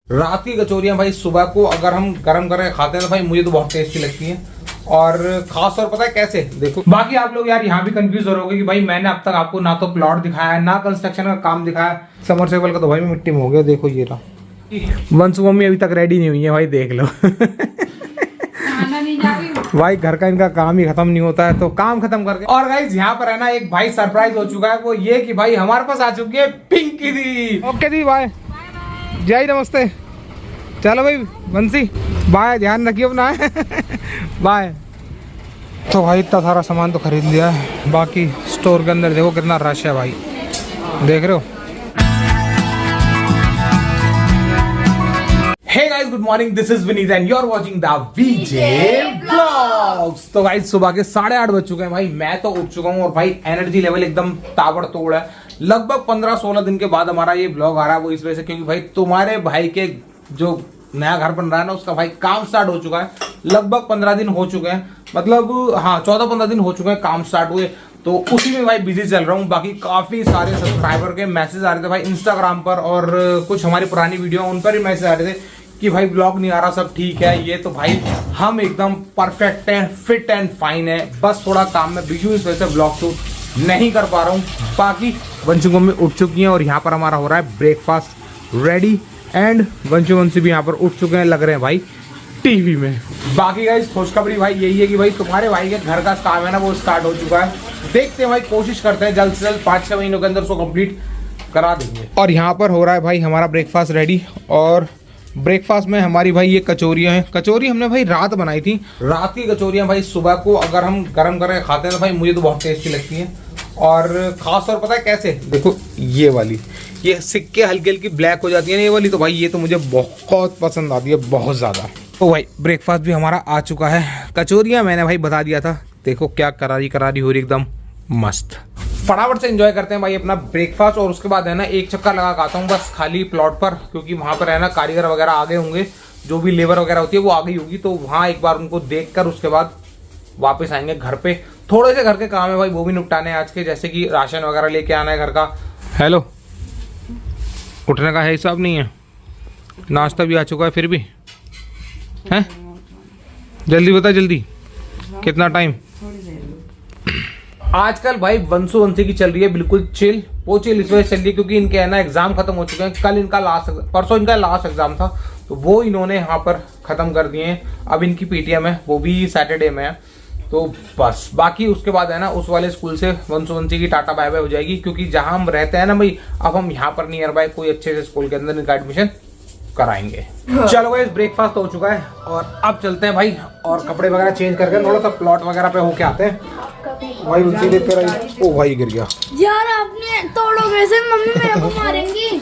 रात की कचौरियां भाई सुबह को अगर हम गर्म करके खाते हैं तो भाई मुझे तो बहुत टेस्टी लगती हैं। और खास तौर पता है कैसे, देखो बाकी आप लोग यार यहाँ भी कंफ्यूज हो रहे होगे कि भाई मैंने अब तक आपको ना तो प्लॉट दिखाया है ना कंस्ट्रक्शन का काम दिखाया। समरसेबल का तो भाई मिट्टी में हो गया, देखो ये रहा। वंशु मम्मी अभी तक रेडी नहीं हुई है भाई, देख लो। भाई घर का इनका काम ही खत्म नहीं होता है, तो काम खत्म करके। और गाइस यहाँ पर है ना एक भाई सरप्राइज हो चुका है, वो ये कि भाई हमारे पास आ चुकी है पिंकी दी। ओके दी, बाय जय नमस्ते। चलो भाई बंसी बाय, ध्यान रखिए अपना। बाय। तो भाई इतना सारा सामान तो खरीद लिया है, बाकी स्टोर के अंदर देखो कितना रश है भाई, देख रहे हो। Hey guys, good morning. This is Vineet and you're watching the VJ Vlogs. तो गाइस सुबह के 8:30 बज चुके हैं भाई, मैं तो उठ चुका हूँ और भाई एनर्जी लेवल एकदम ताबड़तोड़ है। लगभग 15-16 दिन के बाद हमारा ये ब्लॉग आ रहा है, वो इस वजह से क्योंकि भाई तुम्हारे भाई के जो नया घर बन रहा है ना, उसका भाई काम स्टार्ट हो चुका है। लगभग 15 दिन हो चुके हैं, मतलब हाँ 14-15 दिन हो चुके हैं काम स्टार्ट हुए, तो उसी में भाई बिजी चल रहा हूँ। बाकी काफी सारे सब्सक्राइबर के मैसेज आ रहे थे भाई इंस्टाग्राम पर, और कुछ हमारी पुरानी वीडियो उन पर ही मैसेज आ रहे थे कि भाई ब्लॉग नहीं आ रहा, सब ठीक है। ये तो भाई हम एकदम परफेक्ट हैं, फिट एंड फाइन है, बस थोड़ा काम में बिजी हूँ, इस वजह से ब्लॉग शूट नहीं कर पा रहा हूँ। बाकी वंशु मम्मी उठ चुकी हैं और यहाँ पर हमारा हो रहा है ब्रेकफास्ट रेडी, एंड वंशु भी यहाँ पर उठ चुके हैं, लग रहे हैं भाई टीवी में। बाकी गाइस खुशखबरी भाई यही है कि भाई तुम्हारे भाई के घर का काम है ना, वो स्टार्ट हो चुका है। देखते हैं भाई, कोशिश करते हैं जल्द से जल्द 5-6 महीनों के अंदर उसको कंप्लीट करा देंगे। और यहाँ पर हो रहा है भाई हमारा ब्रेकफास्ट रेडी, और ब्रेकफास्ट में हमारी भाई ये कचौरियाँ हैं। कचौरी हमने भाई रात बनाई थी। रात की कचौरियाँ भाई सुबह को अगर हम गर्म करके खाते हैं तो भाई मुझे तो बहुत टेस्टी लगती हैं। और खास तौर पता है कैसे, देखो ये वाली, ये सिक्के हल्की हल्की ब्लैक हो जाती है ना ये वाली, तो भाई ये तो मुझे बहुत पसंद आती है, बहुत ज़्यादा। तो भाई ब्रेकफास्ट भी हमारा आ चुका है। कचौरियाँ मैंने भाई बता दिया था, देखो क्या करारी करारी हो रही, एकदम मस्त। फटाफट से एंजॉय करते हैं भाई अपना ब्रेकफास्ट, और उसके बाद है ना एक चक्कर लगा आता हूँ बस खाली प्लॉट पर, क्योंकि वहाँ पर है ना कारीगर वगैरह आ गए होंगे, जो भी लेबर वगैरह होती है वो आ गई होगी, तो वहाँ एक बार उनको देखकर उसके बाद वापस आएंगे घर पे। थोड़े से घर के काम है भाई, वो भी निपटाने हैं आज के, जैसे कि राशन वगैरह लेके आना है घर का। हेलो, उठने का है हिसाब नहीं है, नाश्ता भी आ चुका है फिर भी है। जल्दी बता, जल्दी कितना टाइम। आजकल भाई वंशी की चल रही है बिल्कुल चिल, वो चिल इस वजह से चल रही है क्योंकि इनके है ना एग्जाम खत्म हो चुके हैं। कल इनका परसों इनका लास्ट एग्जाम था, तो वो इन्होंने यहाँ पर खत्म कर दिए हैं। अब इनकी पीटीएम है, वो भी सैटरडे में है, तो बस बाकी उसके बाद है ना उस वाले स्कूल से वंशी की टाटा बाय बाय हो जाएगी, क्योंकि जहां हम रहते हैं ना भाई, अब हम यहाँ पर नियर बाय कोई अच्छे से स्कूल के अंदर इनका एडमिशन कराएंगे। चलो भाई ब्रेकफास्ट हो चुका है और अब चलते हैं भाई, और कपड़े वगैरह चेंज करके थोड़ा सा प्लॉट वगैरह पे होके आते हैं। भाई उसी देख कर ओ भाई गिर गया यार, आपने तोड़ोगे से मम्मी मेरे को मारेंगी।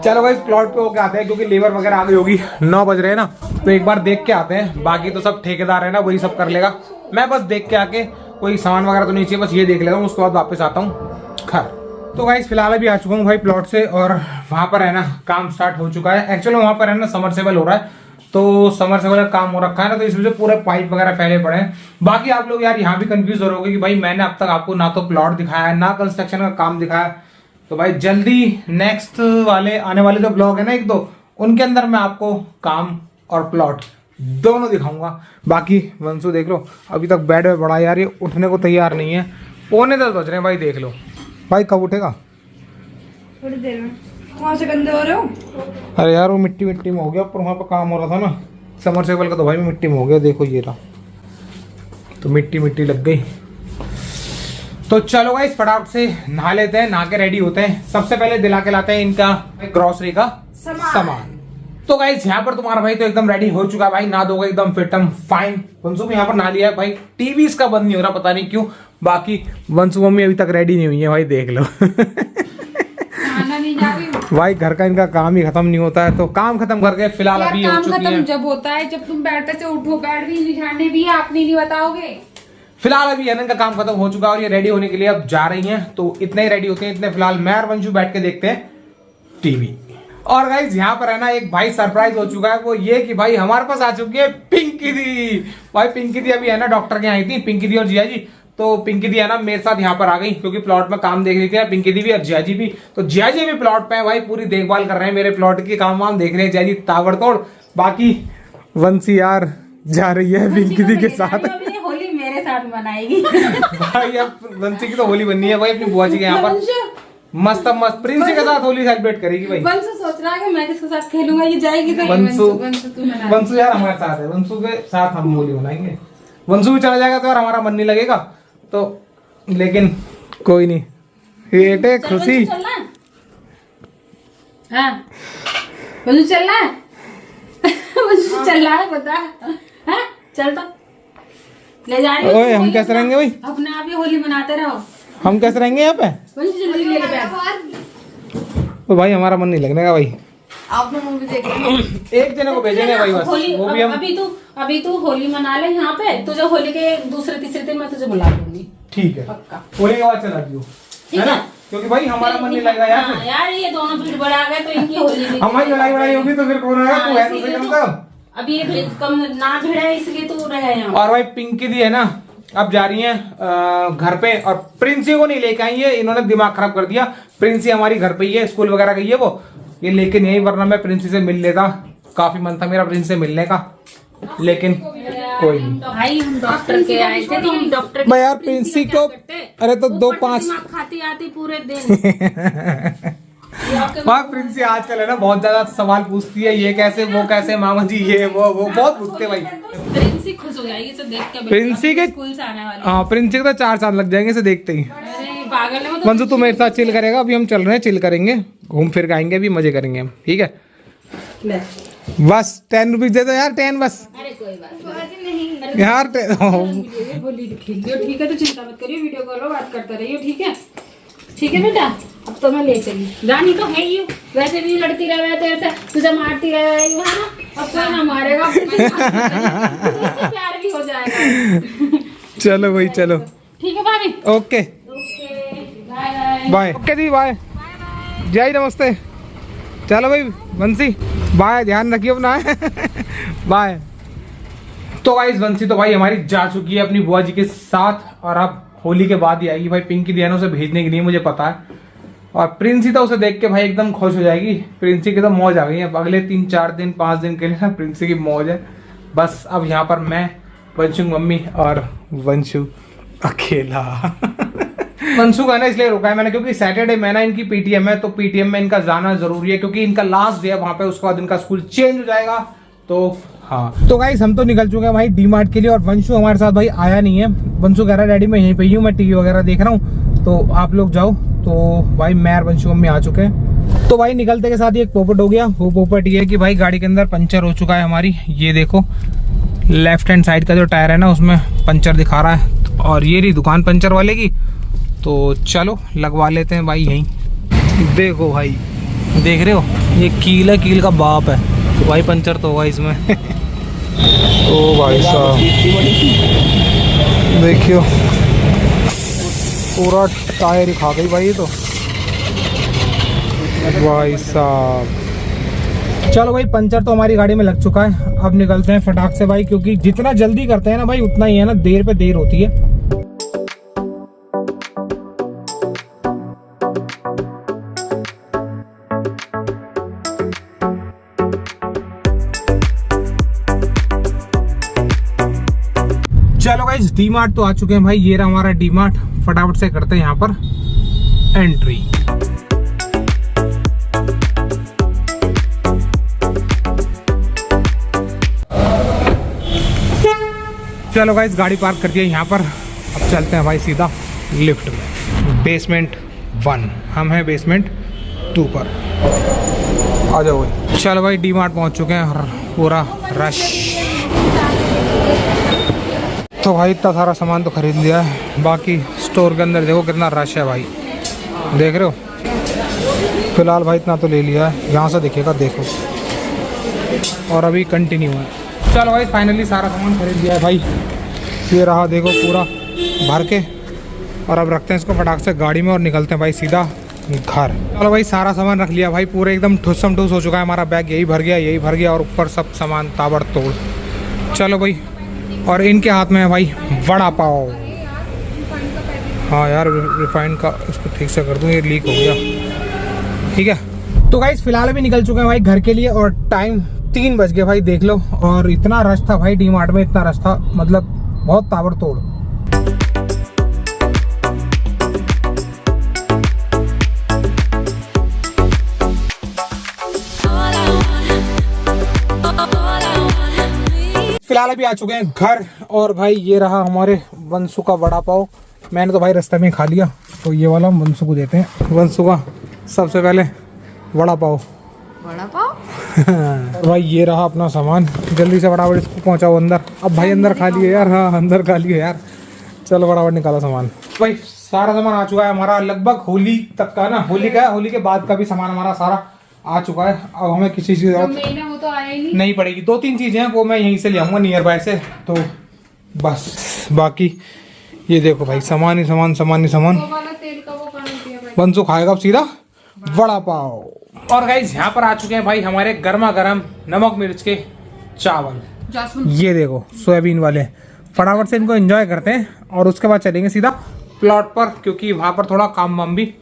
चलो भाई प्लॉट पे होके आते हैं, क्योंकि लेबर वगैरह आ गई होगी, 9 बज रहे हैं ना, तो एक बार देख के आते हैं। बाकी तो सब ठेकेदार है ना, वही सब कर लेगा, मैं बस देख के आके कोई सामान वगैरह तो नहीं चाहिए, बस ये देख लेता हूँ, उसके बाद वापस आता हूँ घर। तो गाइस फिलहाल अभी आ चुका हूँ भाई प्लॉट से, और वहाँ पर है ना काम स्टार्ट हो चुका है। एक्चुअली वहाँ पर है ना समरसेबल हो रहा है, तो समरसेबल का काम हो रखा है ना, तो इस वजह से पूरे पाइप वगैरह फैले पड़े हैं। बाकी आप लोग यार यहाँ भी कंफ्यूज हो रहे होगे कि भाई मैंने अब तक आपको ना तो प्लॉट दिखाया है ना कंस्ट्रक्शन का काम दिखाया, तो भाई जल्दी नेक्स्ट वाले आने वाले जो ब्लॉग है ना 1-2, उनके अंदर मैं आपको काम और प्लॉट दोनों दिखाऊंगा। बाकी वंशु देख लो अभी तक बेड में पड़ा यार, ये उठने को तैयार नहीं है, 9:45 बज रहे हैं भाई, देख लो भाई कब उठेगा। थोड़ी देर में। वहाँ से गंदे हो रहे हो। अरे यार वो मिट्टी मिट्टी में हो गया, पर वहाँ पर काम हो रहा था ना समरसेबल का, तो भाई मिट्टी में हो गया, देखो ये रहा, तो मिट्टी मिट्टी लग गई। तो चलो गाइस फटाफट से नहा लेते हैं, नहा के रेडी होते हैं। सबसे पहले दिला के लाते हैं इनका ग्रोसरी का सामान। तो गाइस यहाँ पर तुम्हारा भाई तो एकदम रेडी हो चुका है भाई, नहा धोगा एकदम फिट एंड फाइन। वंशु भी यहाँ पर नहा लिया है भाई, टीवी इसका बंद नहीं हो रहा, पता नहीं क्यों। बाकी वंशु मम्मी अभी तक रेडी नहीं हुई है भाई, देख लो। भाई घर का इनका काम ही खत्म नहीं होता है, तो काम खत्म करके फिलहाल अभी हो चुकी है। जब होता है जब तुम बेड से उठो, बेड भी निशाने भी आप नहीं बताओगे। फिलहाल अभी इनका काम खत्म हो चुका है और ये रेडी होने के लिए अब जा रही हैं, तो इतने ही रेडी होते हैं। इतने फिलहाल मैं और वंशु बैठ के देखते हैं टीवी। और गाइस यहाँ पर है ना एक भाई सरप्राइज हो चुका है, वो ये कि भाई हमारे पास आ चुकी है पिंकी दी। भाई पिंकी दी अभी है ना डॉक्टर के आई थी, पिंकी दी और जिया जी, तो पिंकी दी है ना मेरे साथ यहाँ पर आ गई क्योंकि प्लॉट में काम देख रही थी ना पिंकी दी भी और जिया जी भी। तो जिया जी भी प्लॉट पे है भाई, पूरी देखभाल कर रहे हैं मेरे प्लॉट की, काम वाम देख रहे हैं जिया जी ताबड़तोड़। बाकी वंशी यार जा रही है पिंकी दी के साथ। होली मेरे साथ मनाएगी भाई अब वंशी की तो होली बननी है भाई अपनी बुआ जी के यहाँ पर, मस्त मस्त प्रिंसी के साथ होली सेलिब्रेट करेगी भाई। वंशु सोच रहा है कि मैं किसके साथ खेलूंगा, ये जाएगी तो वंशु यार हमारे साथ है, वंशु के साथ हम होली मनाएंगे। वंशु भी चला जाएगा तो यार हमारा मन नहीं लगेगा, तो लेकिन कोई नहीं, बेटे खुशी। हाँ वंशु चल रहा है वंशु चल रहा है पता है, चल तो ले जा रही। ओए हम कैसे रहेंगे भाई, अपने आप ही होली मनाते रहो। हम कैसे रहेंगे यहाँ पे? वंशु जल्दी ले बैठ। तो भाई हमारा मन नहीं लगने का भाई, आप लोग मूवी देख रहे हैं। एक जने को भेजेंगे भाई बस, होली वो भी हम। अभी तू होली मना ले यहाँ पे, तुझे होली के दूसरे तीसरे दिन मैं तुझे बुला दूंगी। ठीक है पक्का होली के बाद चला दियो, है ना, क्योंकि भाई हमारा मन नहीं लगेगा यार। हाँ, यार ये दोनों भीड़ बढ़ा गए तो इनकी होली भी हमारी लड़ाई वड़ाई होगी तो फिर कौन आएगा? तू है तो सही कम से कम। अभी ये कम ना भीड़ है इसलिए तू रहे यहाँ। और भाई पिंकी दी है ना अब जा रही है घर पे, और प्रिंसी को नहीं लेके आई है, इन्होंने दिमाग खराब कर दिया। प्रिंसी हमारी घर पे ही है, स्कूल वगैरह गई है वो, ये लेकिन यही, वरना मैं प्रिंसी से मिल लेता, काफी मन था मेरा प्रिंसी से मिलने का, लेकिन कोई नहीं। भाई हम डॉक्टर के आए थे तो हम डॉक्टर भाई यार प्रिंसी को, अरे तो 2-5 खाती आती पूरे दिन। हाँ प्रिंसी आजकल है ना बहुत ज्यादा सवाल पूछती है, ये कैसे वो कैसे, मामा जी ये वो बहुत पूछते भाई। प्रिंसी खुश हो जाएगी इसे देख के, प्रिंसी के स्कूल से आने वाली। हाँ प्रिंसी के तो 4 साल लग जाएंगे इसे देखते ही। अरे पागल है वो तो। मंजू तू मेरे साथ चिल करेगा, अभी हम चल रहे हैं, चिल करेंगे, घूम फिर के आएंगे, अभी मजे करेंगे हम, ठीक है? ले। बस 10 रुपीज दे दो यार, 10 बस अरे कोई बात नहीं यार। होली खेल लियो, ठीक है? तो चिंता मत करियो, वीडियो कॉल बात करते रहियो, ठीक है? ठीक है बेटा, अब तो मैं ले चली, रानी तो है ही, वैसे भी लड़ती रहे तेरे से, तुझे मारती रहे है ना, अब कोई ना मारेगा, प्यार भी हो जाएगा। चलो भाई चलो, ठीक है भाभी, ओके बाय बाय। ओके दी बाय, जय नमस्ते। चलो भाई बंसी बाय, ध्यान रखिए अपना बाय। तो भाई बंसी तो भाई हमारी जा चुकी है अपनी बुआ जी के साथ, और अब होली के बाद ही आएगी भाई। पिंकी दी है ना उसे भेजने के लिए, मुझे पता है। और प्रिंसी तो उसे देख के भाई एकदम खुश हो जाएगी। प्रिंसी की तो मौज आ गई है, अगले 3-4 दिन 5 दिन के लिए ना प्रिंसी की मौज है। बस अब यहाँ पर मैं, वंशु मम्मी और वंशु अकेला वंशु का ना इसलिए रुका है मैंने क्योंकि सैटरडे में ना इनकी पीटीएम है, तो पीटीएम में इनका जाना जरूरी है क्योंकि इनका लास्ट डे है वहां पे, उसके बाद इनका स्कूल चेंज हो जाएगा। तो हाँ, तो गाइस हम तो निकल चुके हैं भाई डीमार्ट के लिए, और वंशु हमारे साथ भाई आया नहीं है। वंशु कह रहा है डैडी मैं यहीं पे ही हूँ, मैं टीवी वगैरह देख रहा हूँ, तो आप लोग जाओ। तो भाई मैं और वंशु मम्मी आ चुके हैं। तो भाई निकलते के साथ ही एक पोपट हो गया। वो पोपट ये है कि भाई गाड़ी के अंदर पंचर हो चुका है हमारी, ये देखो लेफ्ट हैंड साइड का जो टायर है ना उसमें पंचर दिखा रहा है, और ये रही दुकान पंचर वाले की। तो चलो लगवा लेते हैं भाई यहीं। देखो भाई, देख रहे हो ये कील है, कील का बाप है, तो भाई पंचर तो होगा इसमें ओ भाई साहब देखियो पूरा टायर ही खा गई भाई, तो भाई साहब। चलो भाई पंचर तो हमारी गाड़ी में लग चुका है, अब निकलते हैं फटाक से भाई, क्योंकि जितना जल्दी करते हैं ना भाई उतना ही है ना देर पे देर होती है। चलो गाइस डीमार्ट तो आ चुके हैं भाई, ये रहा हमारा डीमार्ट। फटाफट से करते हैं यहाँ पर एंट्री। चलो गाइस गाड़ी पार्क कर दिया यहाँ पर, अब चलते हैं भाई सीधा लिफ्ट में। बेसमेंट 1, हम हैं बेसमेंट 2 पर, आ जाओ भाई। चलो भाई डीमार्ट पहुँच चुके हैं, पूरा रश। तो भाई इतना सारा सामान तो खरीद लिया है, बाकी स्टोर के अंदर देखो कितना रश है भाई, देख रहे हो। फिलहाल भाई इतना तो ले लिया है, यहाँ से दिखेगा देखो, और अभी कंटिन्यू है। चलो भाई फाइनली सारा सामान खरीद लिया है भाई, ये रहा देखो पूरा भर के, और अब रखते हैं इसको फटाक से गाड़ी में और निकलते हैं भाई सीधा घर। चलो भाई सारा सामान रख लिया भाई, पूरे एकदम ठुसम ठुस हो चुका है हमारा बैग, यही भर गया और ऊपर सब सामान ताबड़तोड़। चलो भाई, और इनके हाथ में है भाई वड़ा पाव, हाँ यार रिफाइंड का इसको ठीक से कर दूँ, ये लीक हो गया। ठीक है तो गाइस फिलहाल अभी निकल चुके हैं भाई घर के लिए और टाइम 3 बज गए भाई, देख लो। और इतना रश था भाई, डी मार्ट में इतना रश था, मतलब बहुत ताबड़तोड़। फिलहाल अभी आ चुके हैं घर और भाई ये रहा हमारे वंशु का वड़ा पाव। मैंने तो भाई रास्ते में खा लिया, तो ये वाला वंशु को देते हैं। वंशु का सबसे पहले वड़ा पाव। बड़ा पाव। और भाई ये रहा अपना सामान, जल्दी से फटाफट इसको पहुंचाओ अंदर। अब भाई अंदर खा लिए यार, हाँ अंदर खा लिए यार। चलो फटाफट निकालो सामान। भाई सारा सामान आ चुका है हमारा, लगभग होली तक का ना, होली का होली के बाद का भी सामान हमारा सारा आ चुका है। अब हमें किसी चीज वो तो आया ही नहीं पड़ेगी। 2-3 चीजें हैं वो मैं यहीं से ले आऊंगा नियर बाय से, तो बस बाकी ये देखो भाई सामान ही सामान, सामान ही सामान। तेल का वो वंशु खाएगा अब सीधा वड़ा पाव। और गाइस यहाँ पर आ चुके हैं भाई हमारे गर्मा गर्म नमक मिर्च के चावल। ये देखो सोयाबीन वाले, फटाफट से इनको एंजॉय करते हैं और उसके बाद चलेंगे सीधा प्लॉट पर, क्योंकि वहां पर थोड़ा काम वाम भी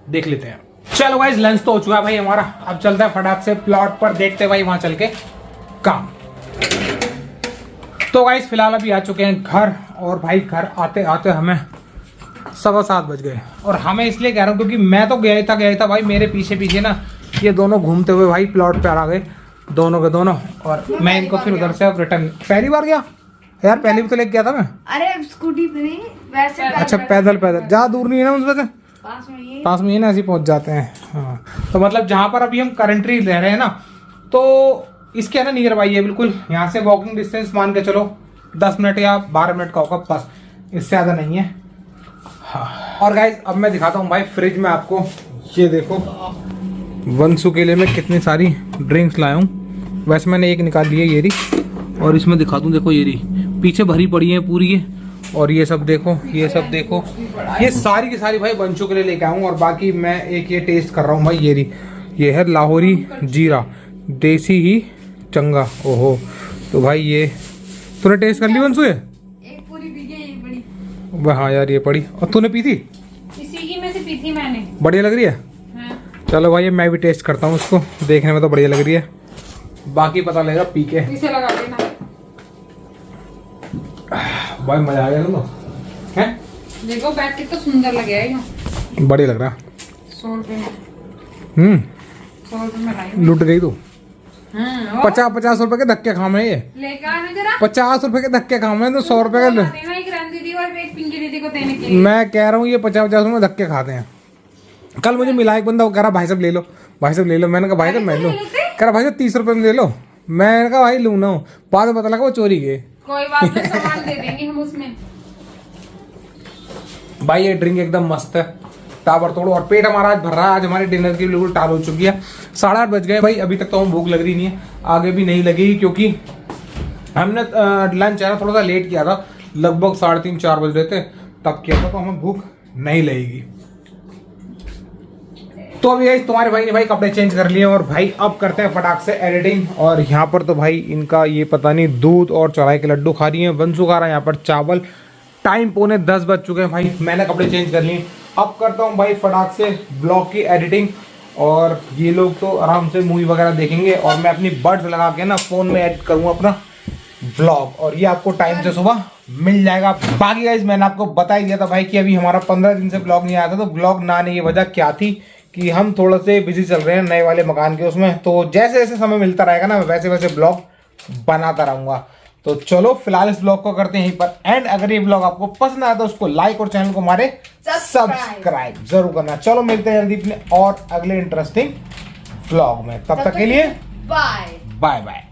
देख लेते हैं। चलो गाइस लंच तो हो चुका है भाई हमारा, अब चलता है फटाक से प्लॉट पर, देखते हैं भाई वहां चल के काम। तो गाइस फिलहाल अभी आ चुके हैं घर और भाई घर आते आते हमें 7:15 बज गए। और हमें इसलिए कह रहा हूँ क्योंकि मैं तो गया था भाई, मेरे पीछे पीछे ना ये दोनों घूमते हुए भाई प्लॉट पे आ गए, दोनों के दोनों। और मैं इनको फिर उधर से अब रिटर्न, पहली बार गया यार, पहले भी तो लेके गया था मैं। अरे स्कूटी पे नहीं, वैसे अच्छा पैदल ज्यादा दूर नहीं है ना उनसे से, पास में ही ना, ऐसे पहुंच जाते हैं। हाँ तो मतलब जहाँ पर अभी हम करंटली रह रहे हैं ना, तो इसके है ना नियर बाई है बिल्कुल, यहाँ से वॉकिंग डिस्टेंस मान के चलो 10 मिनट या 12 मिनट का होगा बस, इससे ज़्यादा नहीं है। हाँ और गाइज अब मैं दिखाता हूँ भाई फ्रिज में आपको, ये देखो वंशु के लिए मैं कितनी सारी ड्रिंक्स लाया हूँ। वैसे मैंने एक निकाल ली है ये रही, और इसमें दिखा दूँ देखो ये रही पीछे भरी पड़ी है पूरी ये, और ये सब देखो, ये सब देखो, ये सारी की सारी भाई वंशु के लिए लेके आऊँ। और बाकी मैं एक ये टेस्ट कर रहा हूँ भाई, ये रही, ये है लाहौरी जीरा देसी ही चंगा। ओहो तो भाई ये तूने टेस्ट कर ली वंशु? ये एक पूरी पी गई, एक बड़ी। हाँ यार ये पड़ी, और तूने पी थी? इसी ही में से पी थी मैंने। बढ़िया लग रही है? हाँ। चलो भाई मैं भी टेस्ट करता हूँ उसको, देखने में तो बढ़िया लग रही है, बाकी पता लगेगा पी के। इसे लगा देना भाई मजा आ गया तुम हैं? देखो बैग कितना सुंदर लगे है ये, बढ़िया लग रहा। 100 रुपए में 100 रुपए में लाई। लुट गई तू। और 50 रुपए के धक्के खाम है ये, लेकर आना जरा। 50 रुपए के धक्के खाम है तो 100 रुपए का देना एक रान दीदी और एक पिंकी दीदी को देने के लिए। मैं कह रहा हूँ ये 50 रुपए धक्के खाते हैं। कल मुझे मिला एक बंदा, वो कह रहा भाई साहब ले लो, भाई साहब ले लो। मैंने कहा भाई साहब मैं लूँ, कह रहा भाई साहब 30 रुपए में ले लो। मैंने कहा भाई लूँ ना, बाद में पता लगा वो चोरी गए। कोई बात नहीं, सामान दे देंगे हम उसमें। भाई ये ड्रिंक एकदम मस्त है, ताबड़तोड़। और पेट हमारा आज भर रहा है, आज हमारी डिनर की बिल्कुल टाल हो चुकी है। 8:30 बज गए भाई, अभी तक तो हम भूख लग रही नहीं है, आगे भी नहीं लगेगी, क्योंकि हमने लंच है ना थोड़ा सा लेट किया था, लगभग 3:30-4 बज रहे थे तब किया था, तो हमें भूख नहीं लगेगी। तो अभी गाइस तुम्हारे भाई ने भाई कपड़े चेंज कर लिए और भाई अब करते हैं फटाक से एडिटिंग। और यहाँ पर तो भाई इनका ये पता नहीं दूध और चौराहे के लड्डू खा रही है, वंशु खा रहा है यहाँ पर चावल। टाइम 9:45 बज चुके हैं भाई, मैंने कपड़े चेंज कर लिए। अब करता हूँ भाई फटाक से ब्लॉग की एडिटिंग, और ये लोग तो आराम से मूवी वगैरह देखेंगे और मैं अपनी बड्स लगा के ना फ़ोन में एडिट करूँगा अपना ब्लॉग, और ये आपको टाइम से सुबह मिल जाएगा। बाकी गाइस मैंने आपको बता ही दिया था भाई कि अभी हमारा 15 दिन से ब्लॉग नहीं आया था, तो ब्लॉग ना आने की वजह क्या थी कि हम थोड़ा से बिजी चल रहे हैं नए वाले मकान के उसमें, तो जैसे जैसे समय मिलता रहेगा ना वैसे वैसे ब्लॉग बनाता रहूँगा। तो चलो फिलहाल इस ब्लॉग को करते हैं यहीं पर एंड। अगर ये ब्लॉग आपको पसंद आया तो उसको लाइक और चैनल को हमारे सब्सक्राइब जरूर करना। चलो मिलते हैं जल्दी अपने और अगले इंटरेस्टिंग ब्लॉग में, तब तक के लिए बाय बाय बाय।